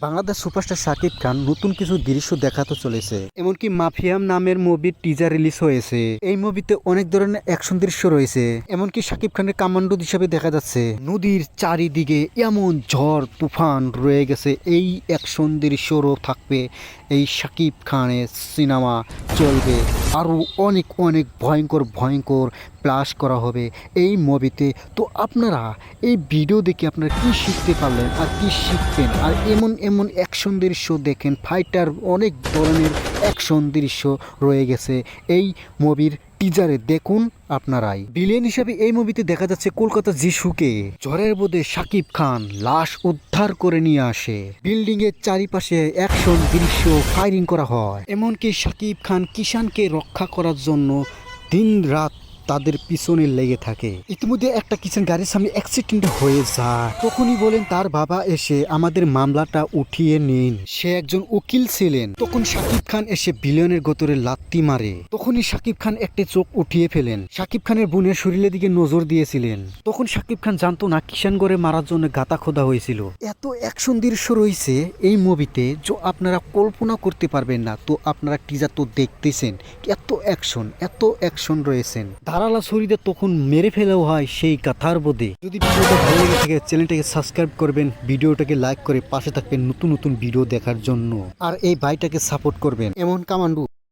Bangladesh superstar Shakib Khan নতুন কিছু দৃশ্য দেখাতে চলেছে। এমনকি মাফিয়াম নামের মুভির টিজার রিলিজ হয়েছে। এই মুভিতে অনেক ধরনের অ্যাকশন দৃশ্য রয়েছে। এমনকি শাকিব খানের কমান্ডো হিসাবে দেখা যাচ্ছে নদীর চারিদিকে এমন ঝড় তুফান রয়ে গেছে। এই অ্যাকশন দৃশ্যরও থাকবে। এই শাকিব খানের সিনেমা চলবে আরও অনেক অনেক ভয়ঙ্কর ভয়ঙ্কর প্লাস করা হবে এই মুভিতে। তো আপনারা এই ভিডিও দেখে আপনারা কি শিখতে পারলেন আর কি শিখবেন, আর এমন এমন অ্যাকশন দৃশ্য দেখেন, ফাইটার অনেক ধরনের অ্যাকশন দৃশ্য রয়ে গেছে এই মুভির টিজারে। দেখুন আপনারাই। ভিলেন হিসাবে এই মুভিতে দেখা যাচ্ছে কলকাতা যিশুকে ঝড়ের মধ্যে শাকিব খান লাশ উদ্ধার করে নিয়ে আসে। বিল্ডিং এর চারিপাশে অ্যাকশন দৃশ্য ফায়ারিং করা হয়। এমনকি শাকিব খান কিষানকে রক্ষা করার জন্য দিন রাত তাদের পিছনে লেগে থাকে। ইতিমধ্যে একটা কিষান গাড়ির সামনে অ্যাক্সিডেন্ট হয়ে যায়। তখনই বলেন তার বাবা এসে আমাদের মামলাটা উঠিয়ে নিন। সে একজন উকিল ছিলেন। তখন শাকিব খান এসে বিলিয়নের গতরে লাত্তি মারে। তখনই শাকিব খান একটা চোখ উঠিয়ে ফেলেন। শাকিব খানের বোনের শরীরের দিকে নজর দিয়েছিলেন। তখন শাকিব খান জানতো না কিষানগড়ে মারার জন্য গাতা খোদা হয়েছিল। এত অ্যাকশন দৃশ্য রয়েছে এই মুভিতে যে আপনারা কল্পনা করতে পারবেন না। তো আপনারা টিজার তো দেখতেছেন, এত অ্যাকশন রয়েছেন। ধারালা ছুরিতে তখন মেরে ফেলেও হয় সেই কাথার বোধে। যদি ভিডিওটা ভালো লেগে থাকে চ্যানেলটাকে সাবস্ক্রাইব করবেন, ভিডিওটাকে লাইক করে পাশে থাকবেন নতুন নতুন ভিডিও দেখার জন্য, আর এই ভাইটাকে সাপোর্ট করবেন। এমন কামান্ডু।